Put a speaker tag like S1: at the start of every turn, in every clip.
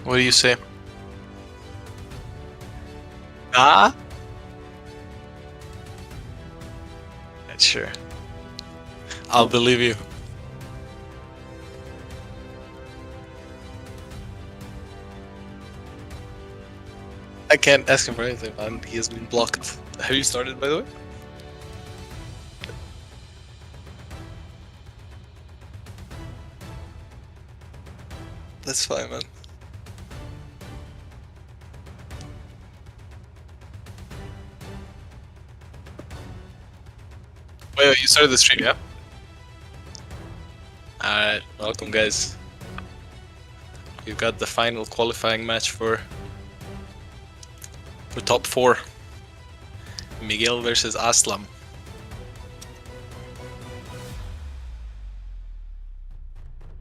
S1: What do you say? Ah? Sure. I'll believe you. I can't ask him for anything, man. He has been blocked. Have you started, by the way? That's fine, man. Wait, you started the stream, yeah? Alright, welcome, guys. We've got the final qualifying match for top 4. Miguel versus Aslam.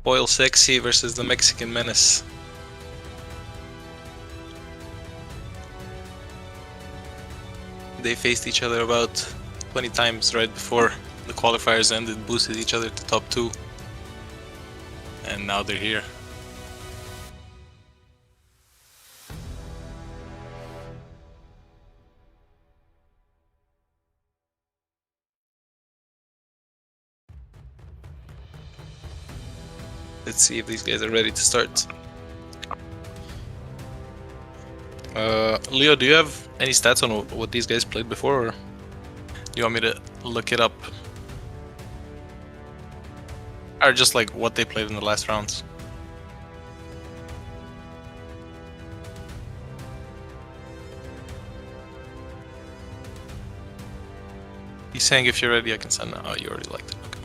S1: Foil Sexy versus the Mexican Menace. They faced each other about 20 times right before the qualifiers ended, boosted each other to top 2. And now they're here. Let's see if these guys are ready to start. Leo, do you have any stats on what these guys played before, or do you want me to look it up? Or just like what they played in the last rounds? He's saying if you're ready, I can send. Oh, you already liked it. Okay.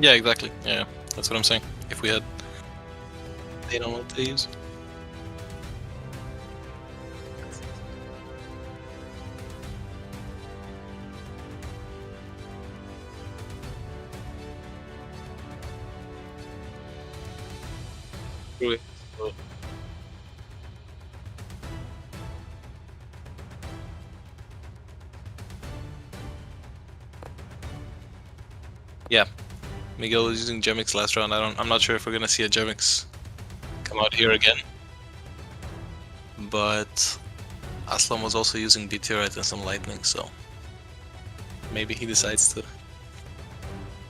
S1: Yeah, exactly. Yeah, that's what I'm saying. If we had, they don't know what they use. Really? Yeah. Miguel was using Gemix last round. I'm not sure if we're gonna see a Gemix come out here again. But Aslam was also using Meteorite and some Lightning, so maybe he decides to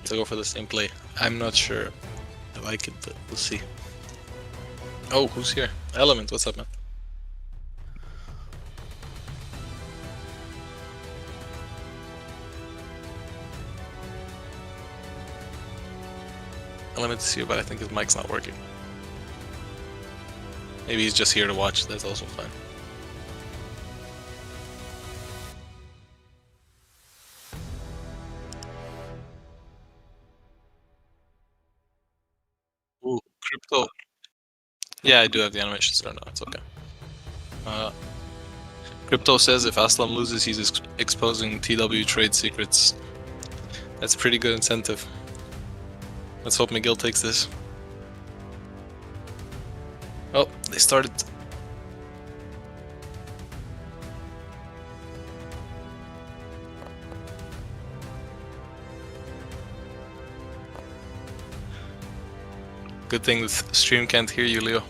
S1: go for the same play. I'm not sure I like it, but we'll see. Oh, who's here? Element, what's up, man? Element is here, but I think his mic's not working. Maybe he's just here to watch, that's also fine. Ooh, Crypto. Yeah, I do have the animations turned on, it's okay. Crypto says if Aslam loses, he's exposing TW trade secrets. That's a pretty good incentive. Let's hope Miguel takes this. Oh, they started. Good thing the stream can't hear you, Leo.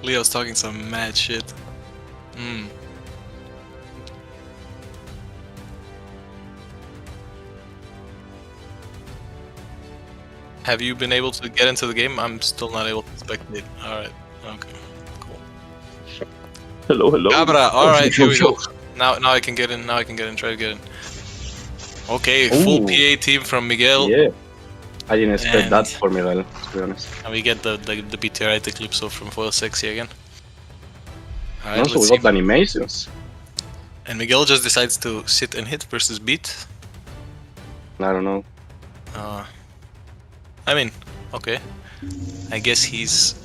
S1: Leo's talking some mad shit. Have you been able to get into the game? I'm still not able to spectate. Alright, okay, cool.
S2: Hello.
S1: Cabra, alright, here we go. Now I can get in, try to get in. Okay, full PA team from Miguel.
S2: Yeah, I didn't expect that for Miguel, to be honest.
S1: And we get the BTRite Eclipso from Foil Sexy again. Alright,
S2: also, we got the animations.
S1: And Miguel just decides to sit and hit versus beat.
S2: I don't know.
S1: I mean, okay. I guess he's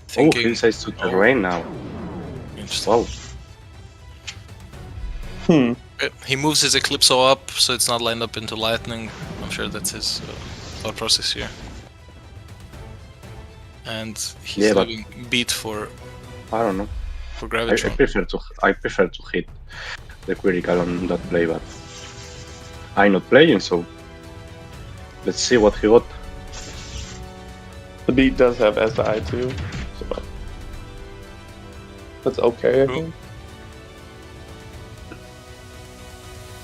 S1: thinking...
S2: he decides to terrain now.
S1: Interesting.
S2: Wow.
S1: He moves his Eclipso up so it's not lined up into lightning. I'm sure that's his thought process here. And he's
S2: Yeah, but-
S1: leaving beat for
S2: I don't know. I
S1: Gravitron.
S2: prefer to hit the critical on that play, but I'm not playing, so let's see what he got.
S3: The beat does have SI too, so that's okay. I
S1: True.
S3: think.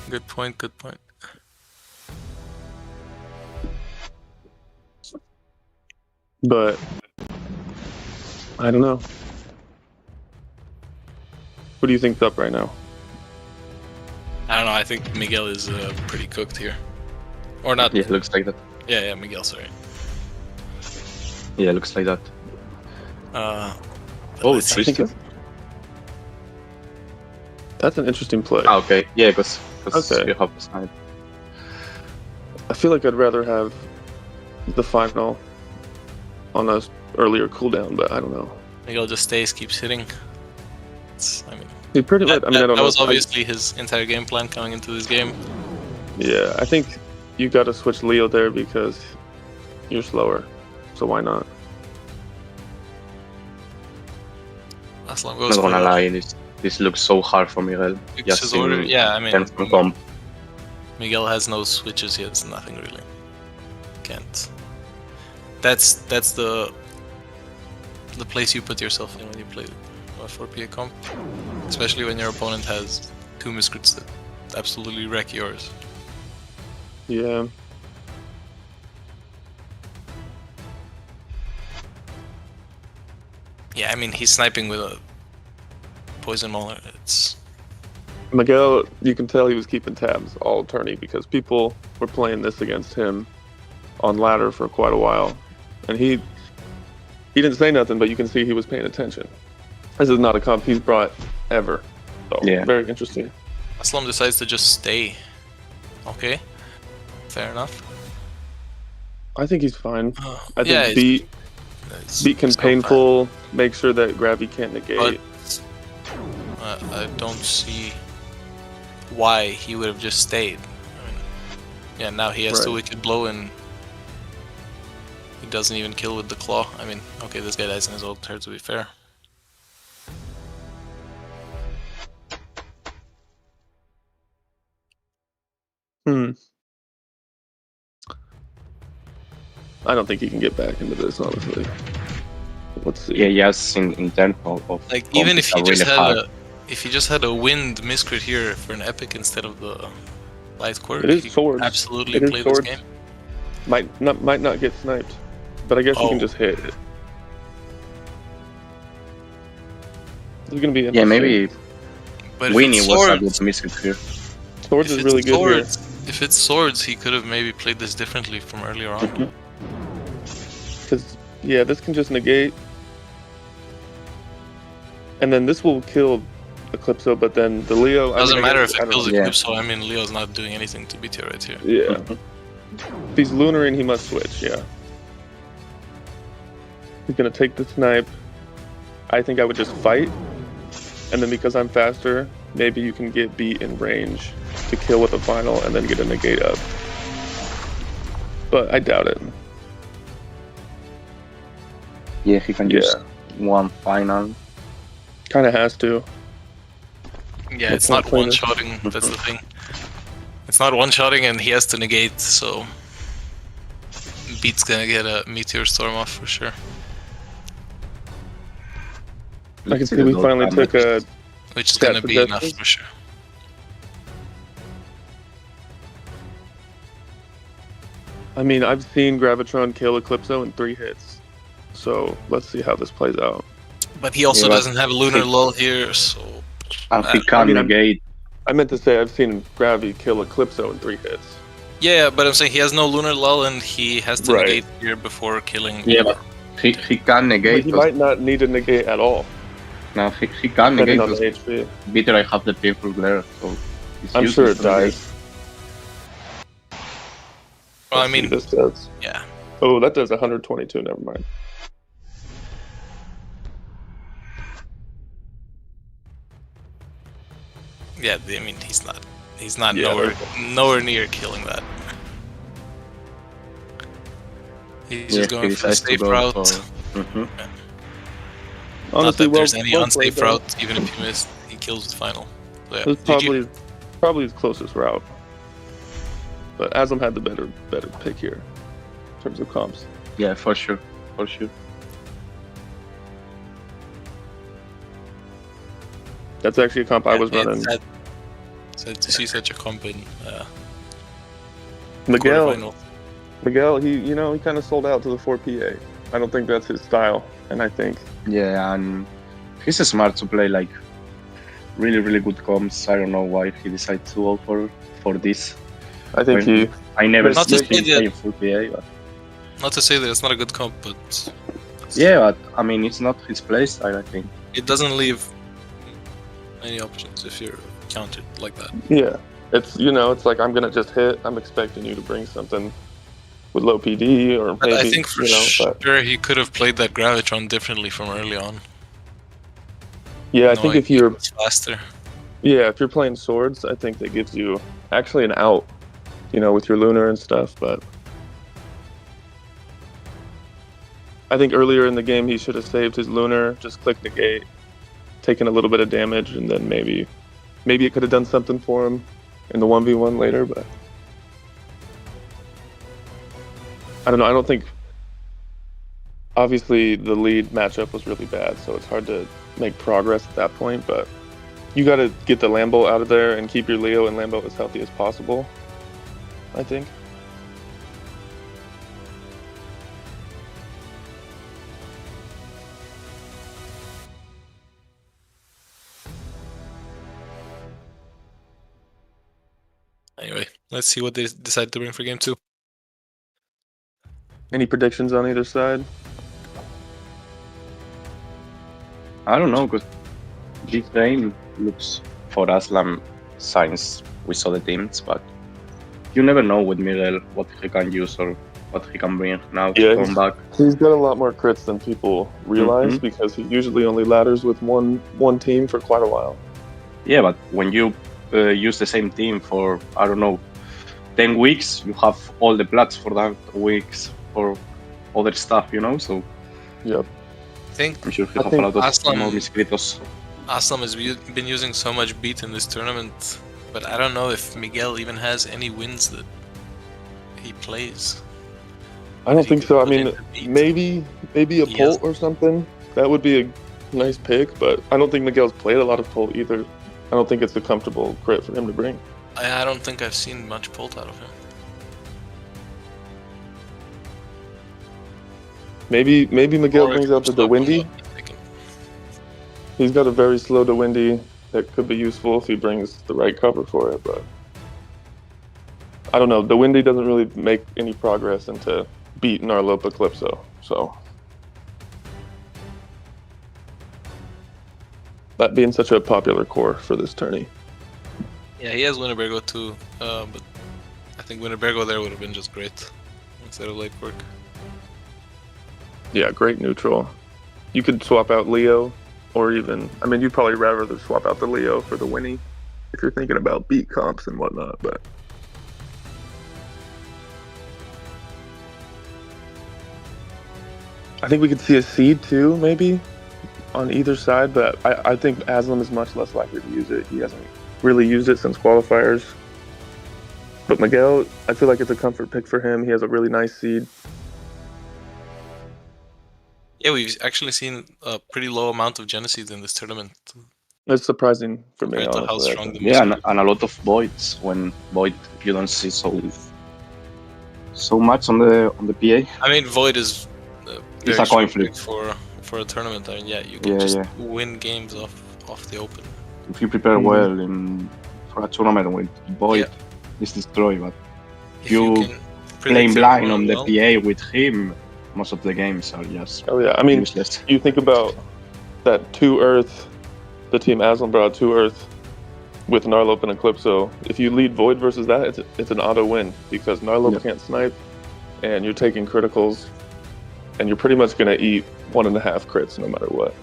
S1: Good point, good point.
S3: But I don't know. What do you think's up right now?
S1: I don't know, I think Miguel is pretty cooked here. Or not.
S2: Yeah, looks like that.
S1: Yeah, Miguel, sorry.
S2: Yeah, looks like that.
S1: But
S2: Oh,
S1: let's see.
S2: Tristan.
S3: That's an interesting play.
S2: Ah, okay. Yeah, because
S3: Okay.
S2: you have the snipe.
S3: I feel like I'd rather have the final on a earlier cooldown, but I don't know.
S1: Miguel just stays, keeps hitting. I mean,
S3: He pretty much. I mean, I don't
S1: that
S3: know.
S1: was obviously his entire game plan coming into this game.
S3: Yeah, I think you got to switch Leo there because you're slower. So why not?
S1: Aslam
S2: I'm
S1: goes
S2: not
S1: for
S2: gonna
S1: the-
S2: lie, this looks so hard for Miguel.
S1: It's
S2: Just
S1: his order. Yeah, I mean,
S2: 10th comp.
S1: Miguel has no switches. He has nothing really. Can't. That's the place you put yourself in when you play a 4PA comp, especially when your opponent has 2 Miscrits that absolutely wreck yours.
S3: Yeah.
S1: Yeah, I mean he's sniping with a poison mauler. It's
S3: Miguel, you can tell he was keeping tabs all tourney because people were playing this against him on ladder for quite a while, and he didn't say nothing, but you can see he was paying attention. This is not a comp he's brought ever, so
S2: Yeah.
S3: very interesting.
S1: Aslam decides to just stay. Okay, fair enough.
S3: I think he's fine. I think
S1: yeah,
S3: beat can
S1: it's not
S3: painful, make sure that Gravy can't negate.
S1: bad. I don't see why he would have just stayed. I mean, yeah, now he has 2
S3: Right.
S1: wicked blow and he doesn't even kill with the claw. I mean, okay, this guy dies in his old turn to be fair.
S3: I don't think he can get back into this, honestly. Let's see.
S2: Yeah, yes, in terms of
S1: Like
S2: comp,
S1: even if
S2: it's
S1: he just
S2: really
S1: had
S2: hard.
S1: if he just had a wind Miscrit here for an epic instead of the light quirk,
S3: It is
S1: he
S3: swords.
S1: could absolutely
S3: It is
S1: play this
S3: swords.
S1: game.
S3: Might not get sniped, but I guess you can
S1: Oh.
S3: just hit it. It's gonna be
S2: Yeah,
S3: interesting.
S2: maybe
S1: But if
S2: Winnie
S1: it's
S2: was a
S1: swords,
S2: good miscrit here.
S3: Swords
S1: if
S3: is
S1: it's
S3: really good here.
S1: swords, if it's swords, he could have maybe played this differently from earlier on.
S3: Because, yeah, this can just negate. And then this will kill Eclipso, but then the Leo...
S1: Doesn't matter if
S3: I
S1: it
S3: don't
S1: kills
S3: know.
S2: Yeah.
S1: Eclipse, so I mean Leo's not doing anything to beat you right here.
S3: Yeah. If he's lunaring, he must switch, yeah. He's gonna take the snipe. I think I would just fight. And then because I'm faster, maybe you can get beat in range to kill with a final and then get a negate up. But I doubt it.
S2: Yeah, he can
S3: Yeah.
S2: use one final.
S3: Kind of has to.
S1: Yeah,
S3: Let's
S1: it's
S3: not
S1: not
S3: play this.
S1: one-shotting, that's the thing. It's not one-shotting and he has to negate, so... Beat's gonna get a Meteor Storm off for sure.
S3: I can see we finally took a...
S1: Which is
S3: Stat
S1: gonna be enough
S3: suggestions?
S1: for sure.
S3: I mean, I've seen Gravitron kill Eclipso in 3 hits. So let's see how this plays out.
S1: But he also
S2: Yeah, but
S1: doesn't have a Lunar Lull here, so...
S2: And he
S1: I
S2: can
S3: mean,
S2: negate.
S3: I meant to say I've seen Gravy kill Eclipso in 3 hits.
S1: Yeah, but I'm saying he has no Lunar Lull and he has to
S3: Right.
S1: negate here before killing...
S2: Yeah, but he can
S3: But
S2: negate.
S3: he might not need to negate at all,
S2: No, he can
S3: depending
S2: negate.
S3: on the
S2: Because
S3: HP.
S2: Bitter, I have the painful glare, so it's
S3: I'm sure
S2: useless
S3: it
S2: to negate.
S3: dies.
S1: Well, I
S3: Let's see
S1: mean,
S3: what this does.
S1: yeah.
S3: Oh, that does 122. Never mind.
S1: Yeah, I mean he's not
S3: Yeah,
S1: nowhere near killing that. He's just going
S2: he
S1: for the
S2: decides to
S1: safe
S2: go
S1: route.
S2: for.
S1: Not
S3: honestly,
S1: that there's any
S3: well
S1: unsafe
S3: played, though.
S1: route, even if he missed, he kills the final. So, yeah.
S3: It's
S1: GG.
S3: probably his closest route. But Aslam had the better pick here in terms of comps.
S2: Yeah, for sure, for sure.
S3: That's actually a comp I was running.
S1: Sad to see such a comp in
S3: Miguel,
S1: quarterfinal.
S3: he kind of sold out to the 4PA. I don't think that's his style, and I think
S2: Yeah, and he's smart to play like really good comps. I don't know why he decided to go for this.
S3: I think
S2: When I never
S1: Not to
S2: see him
S1: say that-
S2: playing full PA, but
S1: Not to say that it's not a good comp, but
S2: yeah, but I mean it's not his playstyle. I think.
S1: it doesn't leave many options if you're countered like that.
S3: yeah, it's like I'm gonna just hit. I'm expecting you to bring something with low PD or
S1: But
S3: maybe
S1: I think for
S3: but
S1: sure he could have played that Gravitron differently from early on.
S3: yeah, I think if you're
S1: it's faster.
S3: if you're playing swords, I think that gives you actually an out, with your lunar and stuff. But I think earlier in the game he should have saved his lunar, just click negate, taken a little bit of damage, and then maybe it could have done something for him in the 1v1 later. But I don't know. I don't think. Obviously, the lead matchup was really bad, so it's hard to make progress at that point. But you got to get the Lambo out of there and keep your Leo and Lambo as healthy as possible, I think.
S1: Anyway, let's see what they decide to bring for game 2.
S3: Any predictions on either side?
S2: I don't know, because this game looks for Aslam since we saw the teams, but you never know with Miguel what he can use or what he can bring now to come back.
S3: He's got a lot more crits than people realize because he usually only ladders with one team for quite a while.
S2: Yeah, but when you use the same team for, I don't know, 10 weeks, you have all the plats for that weeks for other stuff, so
S3: Yep.
S1: I think
S2: I'm sure he'll have a lot of
S1: Aslam-
S2: more Miscrits.
S1: Aslam has been using so much beat in this tournament, but I don't know if Miguel even has any wins that he plays.
S3: I don't
S1: He
S3: think
S1: could
S3: so. I
S1: put
S3: mean,
S1: in the beat.
S3: maybe a
S1: He
S3: Polt or something. That would be a nice pick, but I don't think Miguel's played a lot of Polt either. I don't think it's a comfortable crit for him to bring.
S1: I don't think I've seen much Polt out of him.
S3: Maybe Miguel
S1: Or it
S3: brings out
S1: could
S3: the
S1: slow
S3: Windy.
S1: him up, I'm thinking.
S3: He's got a very slow to Windy that could be useful if he brings the right cover for it, but I don't know. The Windy doesn't really make any progress into beating our Lopa Calypso, so that being such a popular core for this tourney.
S1: Yeah, he has Winnebago too, but I think Winnebago there would have been just great instead of late work.
S3: Yeah, great neutral. You could swap out Leo, or even, I mean, you'd probably rather swap out the Leo for the Winnie if you're thinking about beat comps and whatnot, but I think we could see a seed too, maybe, on either side, but I think Aslam is much less likely to use it. He hasn't really used it since qualifiers. But Miguel, I feel like it's a comfort pick for him. He has a really nice seed.
S1: Yeah, we've actually seen a pretty low amount of Geneseeds in this tournament.
S3: It's surprising for me,
S1: Compared to how
S3: honestly. I
S1: strong
S3: think.
S1: the
S2: Yeah,
S1: Miscrits
S2: and a lot of voids. When void you don't see so much on the PA.
S1: I mean, Void is
S2: It's
S1: very
S2: a coin
S1: strong
S2: flip.
S1: pick for a tournament. I mean, yeah, you can just win games off the open.
S2: If you prepare well for a tournament with void, it's destroyed. But
S1: If
S2: you
S1: can
S2: playing
S1: predict it
S2: blind
S1: well,
S2: on the PA with him, most of the games are just
S3: Oh yeah, I mean,
S2: useless.
S3: you think about that 2 Earth, the team Aslam brought 2 Earth with Narlope and Eclipso. If you lead Void versus that, it's an auto win because Narlope can't snipe, and you're taking criticals, and you're pretty much gonna eat 1.5 crits no matter what.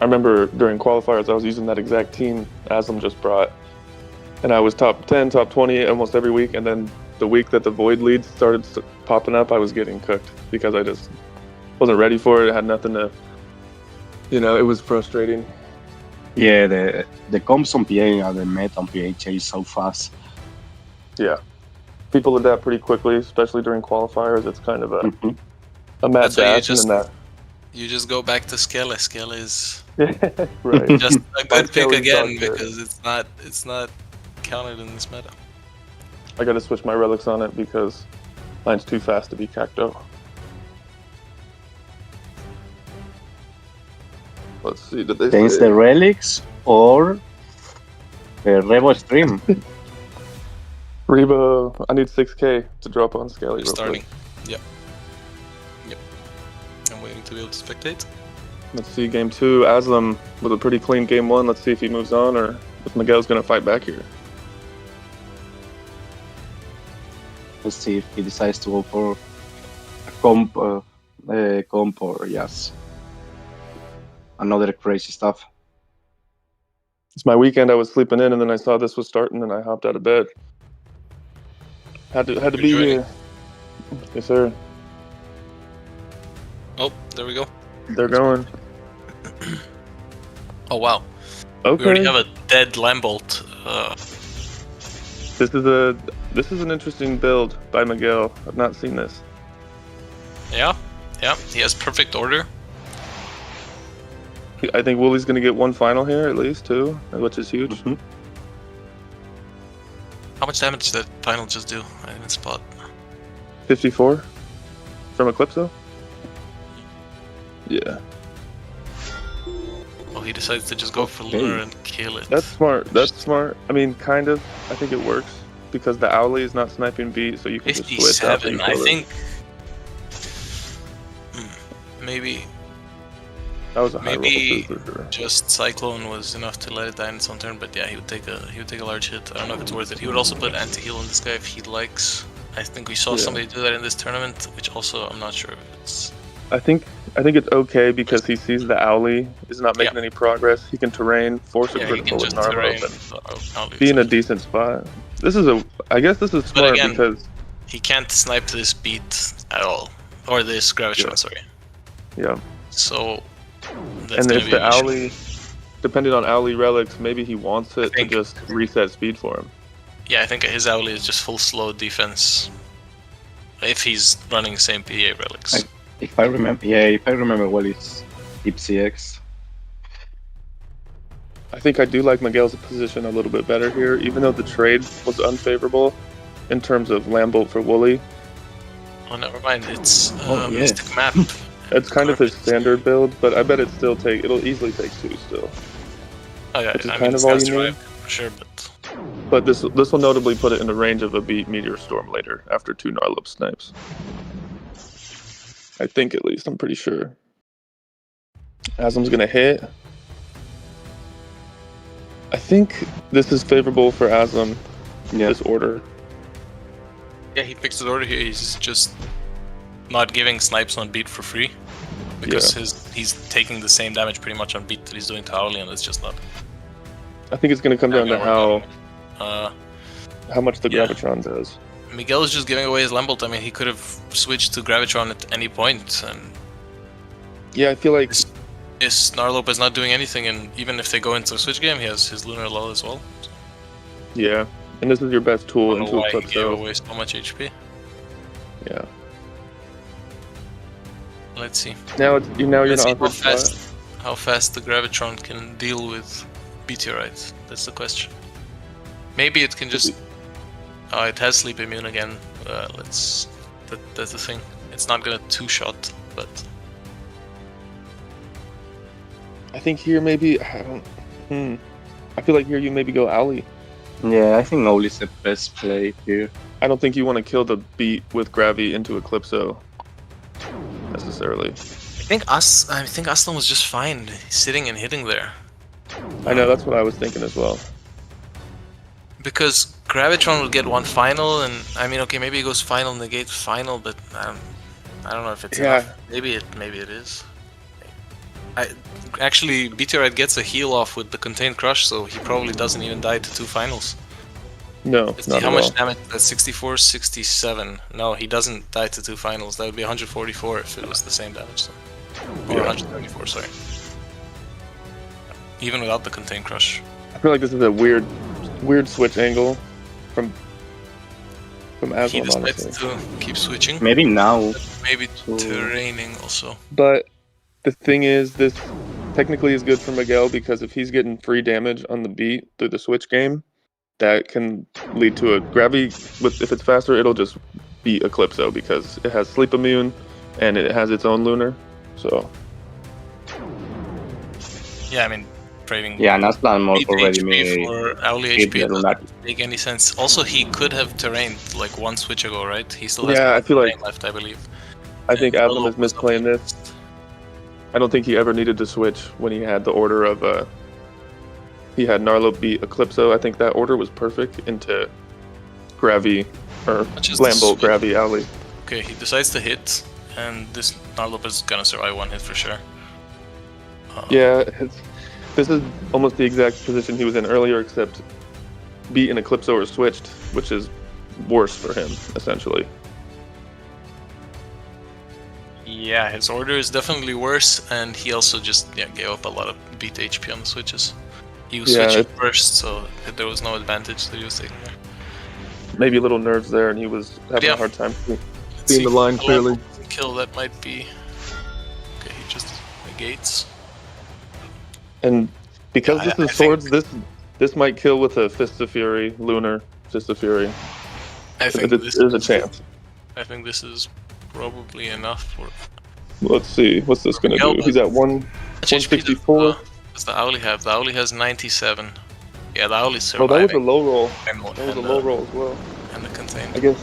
S3: I remember during qualifiers, I was using that exact team Aslam just brought. And I was top 10, top 20 almost every week. And then the week that the Void leads started popping up, I was getting cooked because I just wasn't ready for it. I had nothing to, it was frustrating.
S2: Yeah, the comps on PA and the meta on PA change so fast.
S3: Yeah. People adapt pretty quickly, especially during qualifiers. It's kind of a mad
S1: That's why
S3: dash, and then that.
S1: You just go back to Skele. Skele is
S3: Right.
S1: just a good pick
S3: Skele's
S1: again
S3: dog shit.
S1: because it's not counted in this meta.
S3: I got to switch my relics on it because mine's too fast to be Cacto. Let's see. Did they
S2: Change
S3: say
S2: the relics or Revo stream.
S3: Reba? I need 6K to drop on Skelly.
S1: You're starting. Yep. I'm waiting to be able to spectate.
S3: Let's see, game 2. Aslam with a pretty clean game 1. Let's see if he moves on or if Miguel's going to fight back here.
S2: Let's see if he decides to go for a comp or yes, another crazy stuff.
S3: It's my weekend. I was sleeping in, and then I saw this was starting, and I hopped out of bed. Had to be here. Yes, sir.
S1: Oh, there we go.
S3: They're going.
S1: Oh wow.
S3: Okay.
S1: We already have a dead Lambolt.
S3: This is an interesting build by Miguel. I've not seen this.
S1: Yeah. He has perfect order.
S3: I think Wooly's going to get one final here, at least, too, which is huge.
S2: Mm-hmm.
S1: How much damage did that final just do? I didn't spot.
S3: 54 from Eclipso? Yeah.
S1: Oh, he decides to just go for Lunar and kill it.
S3: That's smart. I mean, kind of. I think it works because the Owly is not sniping beat, so you can just switch after you
S1: 57, I
S3: kill it.
S1: think. Maybe
S3: That was a high
S1: maybe
S3: roll too, for sure.
S1: just Cyclone was enough to let it die in its own turn, but yeah, he would take a large hit. I don't know if it's worth it. He would also put anti-heal on this guy if he likes. I think we saw somebody do that in this tournament, which also I'm not sure if it's.
S3: I think it's okay because he sees the Owly is not making any progress. He can terrain, force a
S1: Yeah, he
S3: critical
S1: can
S3: with
S1: just terrain.
S3: Narva, and be in a decent spot. I guess this is smart
S1: again,
S3: because
S1: he can't snipe this beat at all, or this Gravitron.
S3: Yeah.
S1: Sorry.
S3: Yeah.
S1: So. That's
S3: And
S1: gonna
S3: if
S1: be
S3: the
S1: an issue.
S3: Owly, depending on Owly relics, maybe he wants it to just reset speed for him.
S1: Yeah, I think his Owly is just full slow defense. If he's running same PA relics.
S2: If I remember well, it's Deep CX.
S3: I think I do like Miguel's position a little bit better here, even though the trade was unfavorable in terms of Lambolt for Wooly.
S1: Oh, never mind. It's
S2: yeah.
S1: Mystic Map.
S3: It's kind of his standard build, but I bet it'll easily take 2 still.
S1: Oh yeah,
S3: Which is
S1: I
S3: kind
S1: mean,
S3: of all
S1: it's
S3: you need.
S1: for sure, but
S3: But this will notably put it in the range of a beat Meteor Storm later after 2 Gnarlop snipes. I think at least, I'm pretty sure. Aslam's gonna hit. I think this is favorable for Aslam, this order.
S1: yeah, he picks his order here. He's just not giving snipes on beat for free because he's taking the same damage pretty much on beat that he's doing to Owly, and it's just not.
S3: I think it's gonna come down to how much the
S1: Yeah.
S3: Gravitron does.
S1: Miguel is just giving away his Lambolt. I mean, he could have switched to Gravitron at any point, and
S3: Yeah, I feel like
S1: his Gnarlope is not doing anything, and even if they go into a switch game, he has his Lunar Lull as well. So
S3: yeah, and this is your best
S1: I
S3: tool
S1: don't know
S3: into
S1: why he gave
S3: Eclipso.
S1: away so much HP.
S3: Yeah.
S1: Let's see.
S3: Now you're in
S1: Let's
S3: an
S1: see
S3: awkward spot.
S1: how fast the Gravitron can deal with meteorite. That's the question. Maybe it can just. Oh, it has sleep immune again. That's the thing. It's not gonna 2-shot, but
S3: I think here maybe I feel like here you maybe go Owly.
S2: Yeah, I think Owly's the best play here.
S3: I don't think you want to kill the beat with Gravy into Eclipso necessarily.
S1: I think Aslam was just fine sitting and hitting there.
S3: I know, that's what I was thinking as well.
S1: Because Gravitron will get one final, and I mean, okay, maybe it goes final, negate final, but I don't know if it's enough. Maybe it is. Actually, Meteorite gets a heal off with the Contained Crush, so he probably doesn't even die to 2 finals.
S3: No,
S1: Let's see
S3: not
S1: how
S3: at
S1: much
S3: all.
S1: damage. That's 64, 67. No, he doesn't die to 2 finals. That would be 144 if it was the same damage. So. Or
S3: Yeah.
S1: 134, sorry. Even without the Contained Crush.
S3: I feel like this is a weird switch angle from
S1: He
S3: Aslam,
S1: decides
S3: honestly.
S1: to keep switching.
S2: Maybe now.
S1: Maybe
S2: So-
S1: terraining also.
S3: But the thing is, this technically is good for Miguel because if he's getting free damage on the beat through the switch game, that can lead to a gravity. If it's faster, it'll just beat Eclipso because it has sleep immune and it has its own lunar. So
S1: Yeah, I mean, trading
S2: Yeah, and Aslam
S1: beat
S2: already
S1: HP
S2: made
S1: for Owly
S2: hit
S1: HP
S2: the lunar.
S1: doesn't make any sense. Also, he could have terrained like one switch ago, right? He still has
S3: Yeah,
S1: one
S3: I feel
S1: terrain
S3: like-
S1: left, I believe.
S3: I think
S1: And
S3: Aslam
S1: Olo
S3: is
S1: was up
S3: misplaying this.
S1: against-
S3: I don't think he ever needed to switch when he had the order of he had Narlo beat Eclipso. I think that order was perfect into Gravi or
S1: Not just the
S3: Lambolt,
S1: switch.
S3: Gravi, Owly.
S1: Okay, he decides to hit, and this Narlope is gonna survive one hit for sure.
S3: Yeah, this is almost the exact position he was in earlier, except beat and Eclipso are switched, which is worse for him, essentially.
S1: Yeah, his order is definitely worse, and he also just gave up a lot of beat HP on the switches. He was
S3: Yeah,
S1: switching first, so there was no advantage that he was taking there.
S3: Maybe a little nerves there, and he was having
S1: Yeah.
S3: a hard time
S1: Let's
S3: seeing
S1: see
S3: the line
S1: if
S3: clearly.
S1: doesn't kill, that might be... Okay, he just negates.
S3: And because
S1: Yeah,
S3: this
S1: I
S3: is swords, this might kill with a Fist of Fury, Lunar Fist of Fury.
S1: I think
S3: There's a chance.
S1: I think this is probably enough for...
S3: Let's see, what's this gonna
S1: Miguel
S3: do? He's at 164.
S1: Does the Owly have? The Owly has 97. Yeah, the Owly's
S3: Oh,
S1: surviving.
S3: that was a low roll.
S1: And,
S3: That was a low roll as well.
S1: And the Contained.
S3: I guess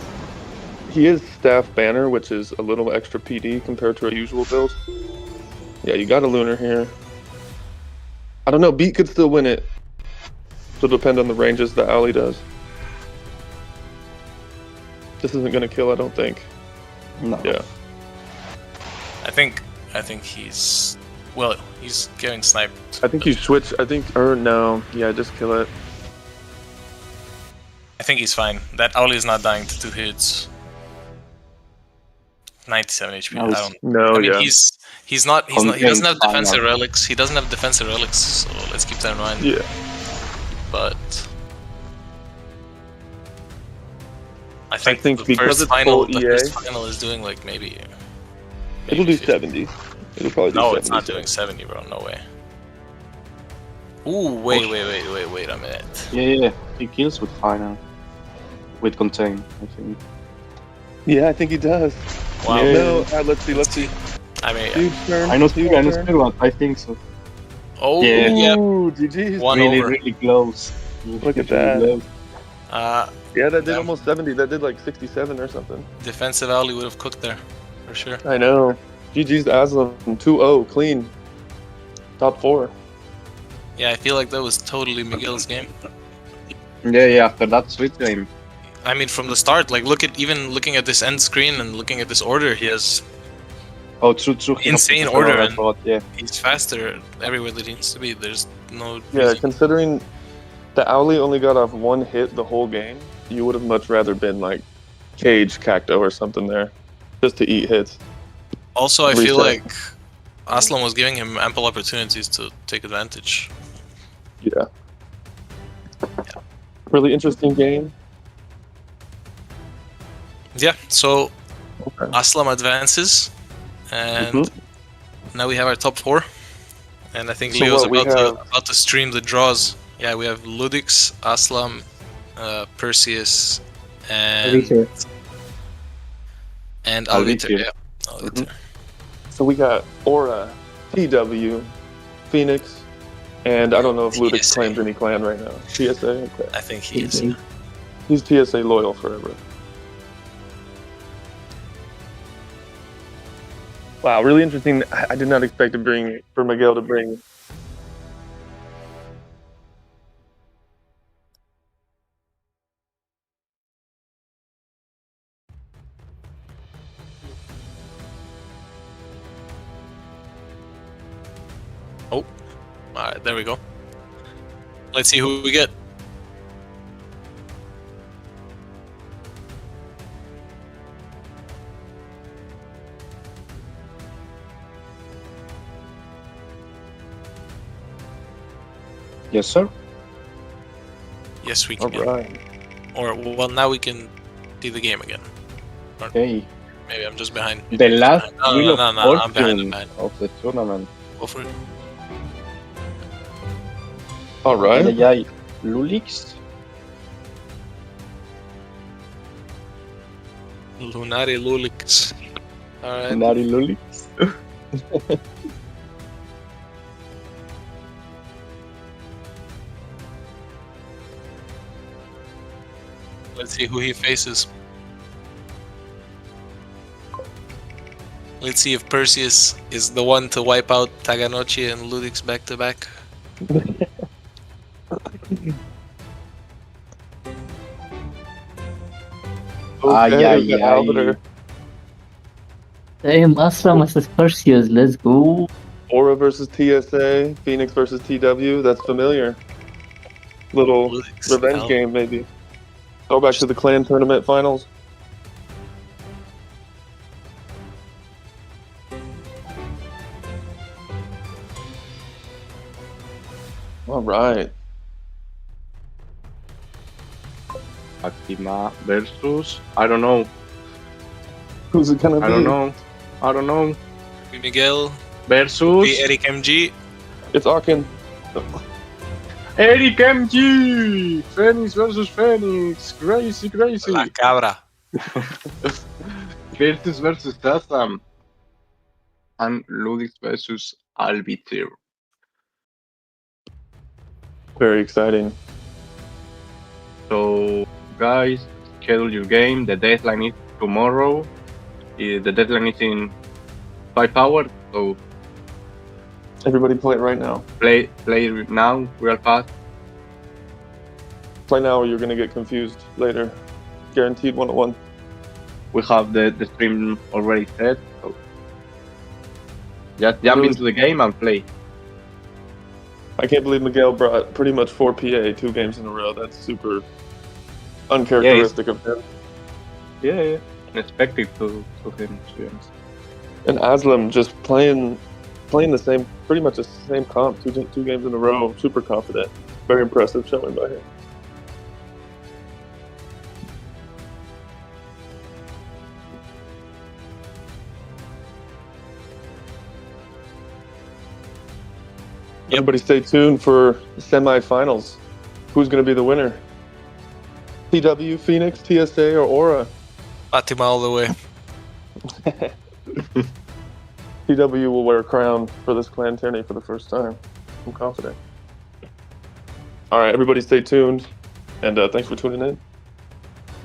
S3: he is Staff Banner, which is a little extra PD compared to a usual build. Yeah, you got a Lunar here. I don't know, Beat could still win it. It'll depend on the ranges that Owly does. This isn't gonna kill, I don't think.
S2: No.
S3: Yeah.
S1: I think he's... Well, he's getting sniped.
S3: I think you switch, or no. Yeah, just kill it.
S1: I think he's fine. That Owly is not dying to 2 hits. 97 HP.
S2: No,
S1: I don't...
S3: No,
S1: I mean,
S3: yeah.
S1: he doesn't have
S2: Contained
S1: defensive
S2: final.
S1: relics. He doesn't have defensive relics, so let's keep that in mind.
S3: Yeah.
S1: But I think
S3: think
S1: the
S3: because
S1: first
S3: it's
S1: final,
S3: full
S1: the
S3: EA,
S1: first final is doing like maybe
S3: It'll do
S1: 50.
S3: 70. It'll probably do 70.
S1: No, it's not doing 70, bro. No way. Ooh, wait a minute.
S2: Yeah. He kills with final. With contain, I think.
S3: Yeah, I think he does.
S1: Wow.
S2: Yeah.
S3: No, let's see.
S1: I mean,
S3: Huge turn.
S2: I know
S3: huge
S2: I know
S3: turn.
S2: still, but I think so.
S1: oh
S2: Yeah.
S1: yeah,
S3: Ooh, GG's.
S1: one
S2: really,
S1: over.
S2: really close.
S3: Look at
S2: Really
S3: that.
S2: close.
S3: Yeah, that did
S1: Yeah.
S3: almost 70. That did like 67 or something.
S1: Defensive Owly would have cooked there for sure.
S3: I know. GG's Aslam 2-0, clean. Top 4.
S1: Yeah, I feel like that was totally Miguel's game.
S2: Yeah, after that switch game.
S1: I mean, from the start, like looking at this end screen and looking at this order, he has
S2: Oh, true. He
S1: Insane
S2: has
S1: order,
S2: I
S1: and-
S2: forgot, yeah.
S1: he's faster everywhere that he needs to be. There's no
S3: Yeah,
S1: reason.
S3: considering the Owly only got off one hit the whole game, you would have much rather been like Cage, Cacto, or something there. Just to eat hits.
S1: Also, I feel
S3: Reset.
S1: like Aslam was giving him ample opportunities to take advantage.
S3: Yeah. Really interesting game.
S1: Yeah, so
S3: Okay.
S1: Aslam advances, and
S2: Mhm.
S1: now we have our top 4. And I think
S3: So
S1: Leo's
S3: what, we
S1: about to stream the draws. Yeah, we have Ludix, Aslam, Perseus, and Alviter.
S2: Alviter.
S1: Yeah, Alviter.
S3: So we got Aura, TW, Phoenix, and I don't know if Ludix
S1: TSA.
S3: claims any clan right now. TSA? Okay.
S1: I think he is.
S2: Mhm.
S3: He's TSA loyal forever. Wow, really interesting. I did not expect for Miguel to bring
S1: Oh, alright, there we go. Let's see who we get.
S2: Yes, sir.
S1: Yes, we
S3: All
S1: can.
S3: right.
S1: Or, well, now we can see the game again.
S2: Okay.
S1: Maybe I'm just behind.
S2: The last
S1: No,
S2: wheel
S1: no,
S2: of
S1: no, I'm behind, I'm
S2: fortune
S1: behind.
S2: of the tournament.
S1: Go for it.
S3: All right.
S2: Ay, ay, ay. Lulix.
S1: Lunari Lulix. Alright.
S2: Nari Lulix.
S1: Let's see who he faces. Let's see if Perseus is the one to wipe out Taganouchi and Ludix back to back.
S2: Ay,
S3: Okay,
S2: ay,
S3: we got
S2: ay.
S3: Albiter.
S4: Damn, Aslam versus Perseus, let's go.
S3: Aura versus TSA, Phoenix versus TW. That's familiar. Little
S1: Ludix,
S3: revenge
S1: hell.
S3: game, maybe. Go back to the clan tournament finals. All right.
S2: Fatima versus. I don't know.
S3: Who's it gonna be?
S2: I don't know. I don't know.
S1: Miguel
S2: Versus
S1: v Eric MG.
S3: It's Akin.
S2: Eric MG. Phoenix versus Phoenix. Crazy, crazy.
S1: La Cabra.
S2: Virtus versus Aslam. And Ludix versus Albiter.
S3: Very exciting.
S2: So, guys, schedule your game. The deadline is tomorrow. The deadline is in 5 hours. So
S3: Everybody play it right now.
S2: play now, real fast.
S3: Play now or you're gonna get confused later. Guaranteed 1-1.
S2: We have the stream already set. So just jump into the game and play.
S3: I can't believe Miguel brought pretty much 4 PA 2 games in a row. That's super uncharacteristic of him.
S2: Yeah. Unexpected to him, to be honest.
S3: And Aslam just playing the same, pretty much the same comp, two games in a row, super confident. Very impressive showing by him. Everybody stay tuned for the semifinals. Who's going to be the winner? TW, Phoenix, TSA, or Aura?
S1: Fatima all the way.
S3: TW will wear a crown for this clan tourney for the first time. I'm confident. All right, everybody stay tuned, and thanks for tuning in.